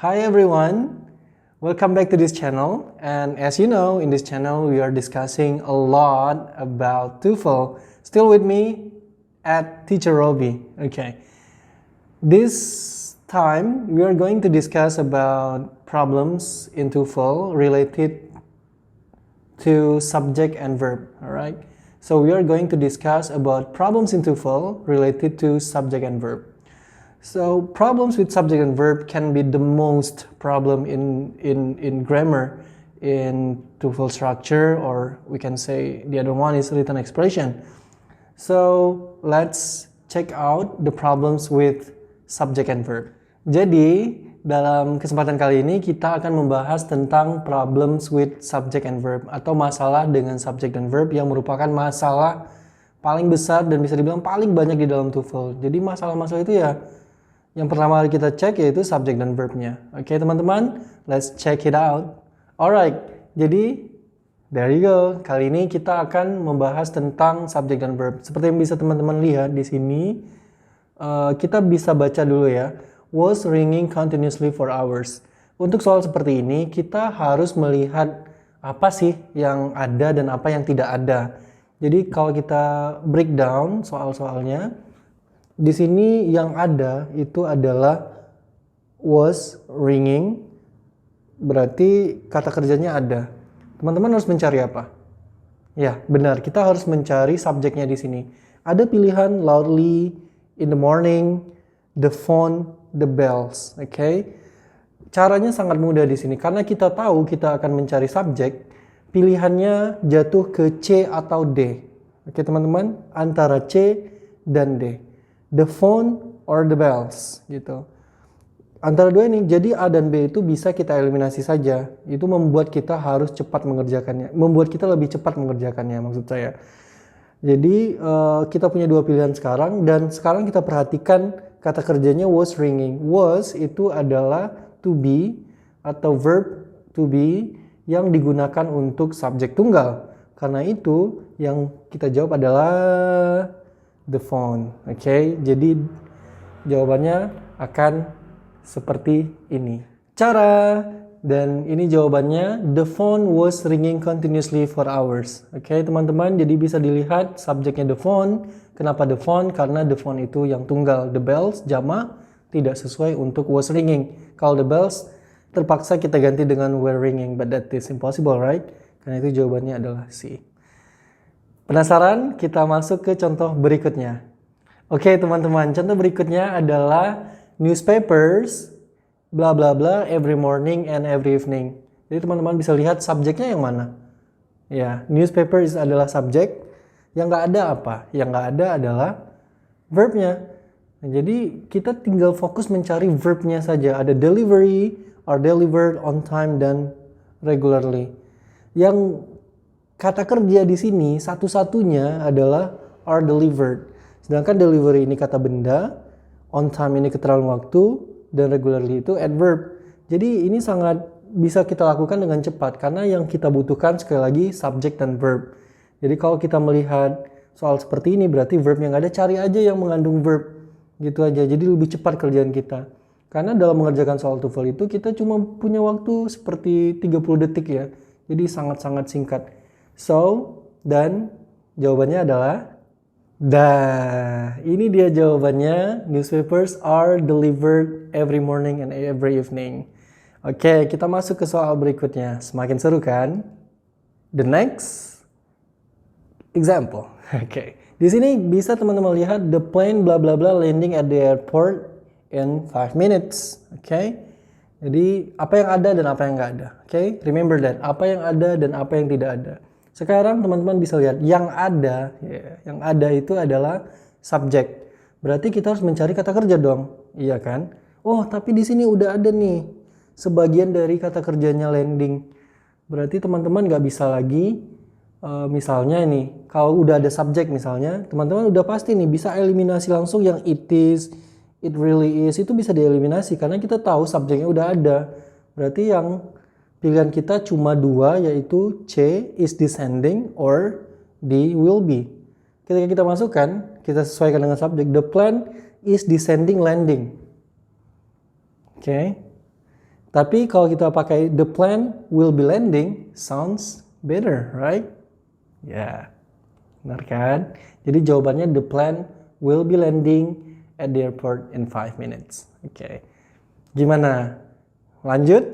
Hi everyone, welcome back to this channel. And as you know, in this channel we are discussing a lot about TOEFL. Still with me at Teacher Roby. Okay, this time we are going to discuss about problems in TOEFL related to subject and verb. All right, so we are going to discuss about problems in TOEFL related to subject and verb. So problems with subject and verb can be the most problem in grammar, in TOEFL structure, or we can say the other one is written expression. So let's check out the problems with subject and verb. Jadi dalam kesempatan kali ini kita akan membahas tentang problems with subject and verb atau masalah dengan subject dan verb yang merupakan masalah paling besar dan bisa dibilang paling banyak di dalam TOEFL. Jadi masalah-masalah itu ya yang pertama kali kita cek yaitu subject dan verbnya. Oke teman-teman, let's check it out. Alright, jadi there you go. Kali ini kita akan membahas tentang subject dan verb. Seperti yang bisa teman-teman lihat di sini, kita bisa baca dulu ya. Was ringing continuously for hours. Untuk soal seperti ini, kita harus melihat apa sih yang ada dan apa yang tidak ada. Jadi kalau kita breakdown soal-soalnya, di sini yang ada itu adalah was ringing, berarti kata kerjanya ada. Teman-teman harus mencari apa? Ya, benar, kita harus mencari subjeknya di sini. Ada pilihan loudly, in the morning, the phone, the bells. Oke. Caranya sangat mudah di sini karena kita tahu kita akan mencari subjek, pilihannya jatuh ke C atau D. Oke, teman-teman, antara C dan D. The phone or the bells gitu. Antara dua ini, jadi A dan B itu bisa kita eliminasi saja. Itu membuat kita harus cepat mengerjakannya, membuat kita lebih cepat mengerjakannya maksud saya. Jadi kita punya dua pilihan sekarang dan sekarang kita perhatikan kata kerjanya was ringing. Was itu adalah to be atau verb to be yang digunakan untuk subjek tunggal. Karena itu yang kita jawab adalah the phone. Oke, jadi jawabannya akan seperti ini. Cara dan ini jawabannya, the phone was ringing continuously for hours. Oke, teman-teman, jadi bisa dilihat subjeknya the phone. Kenapa the phone? Karena the phone itu yang tunggal. The bells jamak tidak sesuai untuk was ringing. Kalau the bells terpaksa kita ganti dengan were ringing, but that is impossible, right? Karena itu jawabannya adalah C. Penasaran? Kita masuk ke contoh berikutnya. Oke teman-teman, contoh berikutnya adalah newspapers, bla bla bla, every morning and every evening. Jadi teman-teman bisa lihat subjeknya yang mana. Ya, newspapers adalah subjek. Yang nggak ada apa? Yang nggak ada adalah verbnya. Nah, jadi kita tinggal fokus mencari verbnya saja. Ada delivery, or delivered on time, dan regularly. Yang kata kerja di sini satu-satunya adalah are delivered. Sedangkan delivery ini kata benda, on time ini keterangan waktu, dan regularly itu adverb. Jadi ini sangat bisa kita lakukan dengan cepat karena yang kita butuhkan sekali lagi subject dan verb. Jadi kalau kita melihat soal seperti ini berarti verb yang ada cari aja yang mengandung verb. Gitu aja. Jadi lebih cepat kerjaan kita. Karena dalam mengerjakan soal TOEFL itu kita cuma punya waktu seperti 30 detik ya. Jadi sangat-sangat singkat. So, dan jawabannya adalah ini dia jawabannya. Newspapers are delivered every morning and every evening. Oke, kita masuk ke soal berikutnya. Semakin seru kan? The next example. Oke. Di sini bisa teman-teman lihat the plane bla bla bla landing at the airport in 5 minutes. Oke. Jadi apa yang ada dan apa yang nggak ada. Oke, remember that. Apa yang ada dan apa yang tidak ada. Sekarang teman-teman bisa lihat yang ada itu adalah subjek. Berarti kita harus mencari kata kerja dong, iya kan? Oh, tapi di sini udah ada nih sebagian dari kata kerjanya landing. Berarti teman-teman nggak bisa lagi, misalnya nih, kalau udah ada subjek misalnya, teman-teman udah pasti nih bisa eliminasi langsung yang it is, it really is, itu bisa dieliminasi karena kita tahu subjeknya udah ada. Berarti yang pilihan kita cuma dua, yaitu C is descending or D will be. Ketika kita masukkan, kita sesuaikan dengan subjek. The plane is descending landing. Oke. Tapi kalau kita pakai the plane will be landing, sounds better, right? Ya, benar kan? Jadi jawabannya the plane will be landing at the airport in 5 minutes. Oke. Gimana? Lanjut?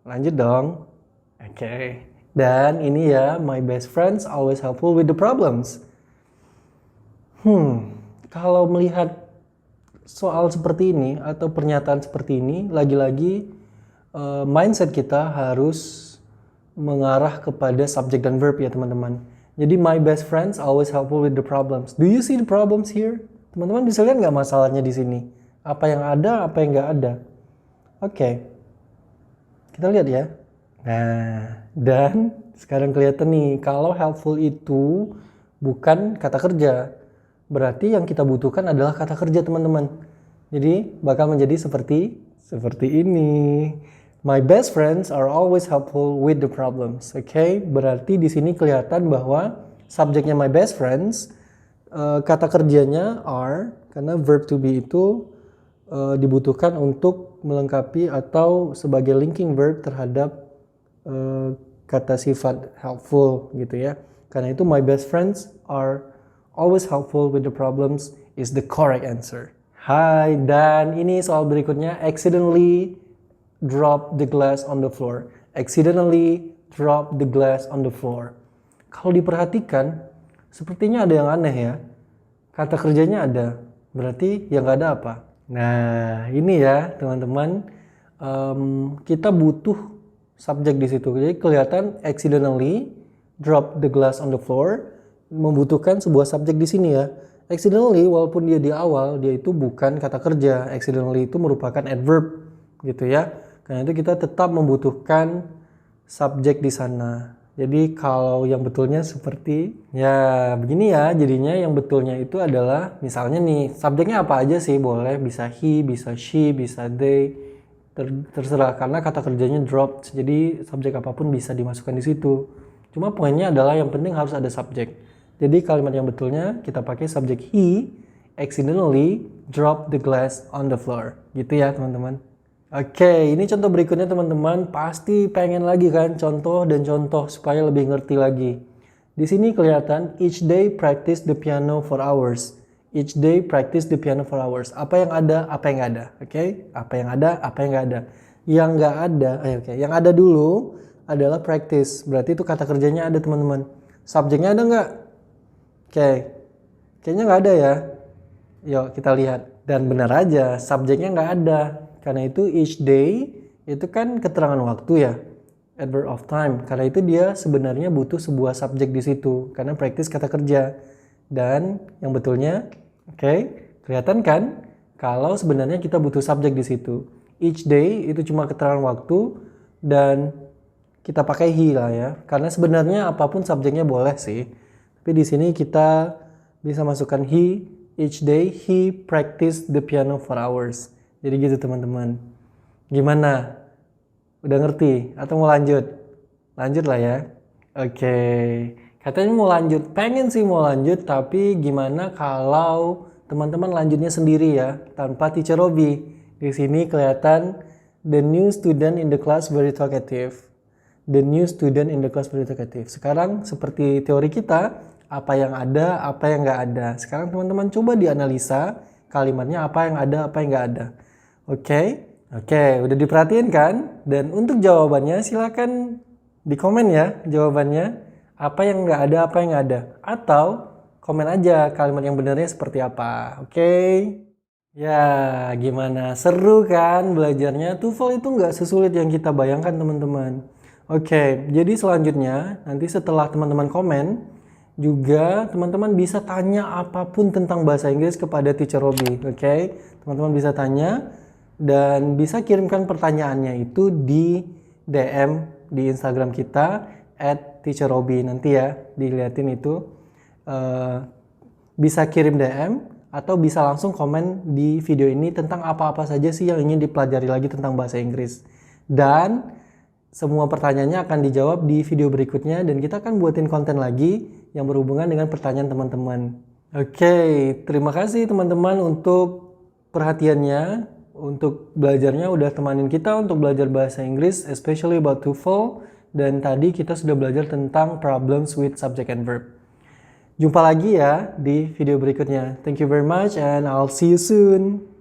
Lanjut dong. Oke. Dan ini ya, my best friends always helpful with the problems. Kalau melihat soal seperti ini atau pernyataan seperti ini, lagi-lagi mindset kita harus mengarah kepada subjek dan verb ya teman-teman. Jadi my best friends always helpful with the problems. Do you see the problems here? Teman-teman bisa lihat nggak masalahnya di sini? Apa yang ada, apa yang nggak ada? Oke. Kita lihat ya. Nah, dan sekarang kelihatan nih, kalau helpful itu bukan kata kerja. Berarti yang kita butuhkan adalah kata kerja teman-teman. Jadi bakal menjadi seperti ini. My best friends are always helpful with the problems. Oke, berarti di sini kelihatan bahwa subjeknya my best friends, kata kerjanya are, karena verb to be itu dibutuhkan untuk melengkapi atau sebagai linking verb terhadap kata sifat helpful gitu ya. Karena itu my best friends are always helpful with the problems is the correct answer. Hai, dan ini soal berikutnya, accidentally drop the glass on the floor. Accidentally drop the glass on the floor. Kalau diperhatikan, sepertinya ada yang aneh ya. Kata kerjanya ada, berarti yang nggak ada apa? Nah, ini ya teman-teman, kita butuh subjek di situ. Jadi kelihatan accidentally drop the glass on the floor membutuhkan sebuah subjek di sini ya. Accidentally, walaupun dia di awal, dia itu bukan kata kerja. Accidentally itu merupakan adverb gitu ya. Karena itu kita tetap membutuhkan subjek di sana. Jadi kalau yang betulnya seperti ya begini ya, jadinya yang betulnya itu adalah misalnya nih, subjeknya apa aja sih? Boleh bisa he, bisa she, bisa they. Terserah karena kata kerjanya dropped. Jadi subjek apapun bisa dimasukkan di situ. Cuma poinnya adalah yang penting harus ada subjek. Jadi kalimat yang betulnya kita pakai subjek he accidentally dropped the glass on the floor. Gitu ya teman-teman. Oke, ini contoh berikutnya teman-teman. Pasti pengen lagi kan contoh dan contoh supaya lebih ngerti lagi. Di sini kelihatan each day practice the piano for hours. Each day practice the piano for hours. Apa yang ada, apa yang nggak ada. Oke, apa yang ada, apa yang nggak ada. Yang nggak ada, yang ada dulu adalah practice. Berarti itu kata kerjanya ada teman-teman. Subjeknya ada nggak? Oke, kayaknya nggak ada ya. Yuk kita lihat. Dan benar aja, subjeknya nggak ada. Karena itu each day itu kan keterangan waktu ya. Adverb of time. Karena itu dia sebenarnya butuh sebuah subjek di situ. Karena practice kata kerja. Dan yang betulnya, oke, kelihatan kan? Kalau sebenarnya kita butuh subjek di situ. Each day itu cuma keterangan waktu dan kita pakai he lah ya. Karena sebenarnya apapun subjeknya boleh sih. Tapi di sini kita bisa masukkan he, each day he practice the piano for hours. Jadi gitu teman-teman. Gimana? Udah ngerti? Atau mau lanjut? Lanjut lah ya. Oke. Katanya mau lanjut. Pengen sih mau lanjut, tapi gimana kalau teman-teman lanjutnya sendiri ya, tanpa teacher Robi. Di sini kelihatan the new student in the class very talkative. The new student in the class very talkative. Sekarang seperti teori kita, apa yang ada, apa yang nggak ada. Sekarang teman-teman coba dianalisa kalimatnya apa yang ada, apa yang nggak ada. Oke, udah diperhatiin kan? Dan untuk jawabannya silakan di komen ya jawabannya. Apa yang nggak ada, apa yang nggak ada. Atau komen aja kalimat yang benarnya seperti apa. Oke? Ya, gimana? Seru kan belajarnya? TOEFL itu nggak sesulit yang kita bayangkan teman-teman. Oke, jadi selanjutnya nanti setelah teman-teman komen, juga teman-teman bisa tanya apapun tentang bahasa Inggris kepada teacher Robi. Oke, teman-teman bisa tanya dan bisa kirimkan pertanyaannya itu di DM di Instagram kita @teacherrobi. Nanti ya dilihatin itu bisa kirim DM atau bisa langsung komen di video ini tentang apa-apa saja sih yang ingin dipelajari lagi tentang bahasa Inggris. Dan semua pertanyaannya akan dijawab di video berikutnya dan kita akan buatin konten lagi yang berhubungan dengan pertanyaan teman-teman. Oke, terima kasih teman-teman untuk perhatiannya, untuk belajarnya udah temanin kita untuk belajar bahasa Inggris, especially about TOEFL. Dan tadi kita sudah belajar tentang problems with subject and verb. Jumpa lagi ya di video berikutnya. Thank you very much and I'll see you soon.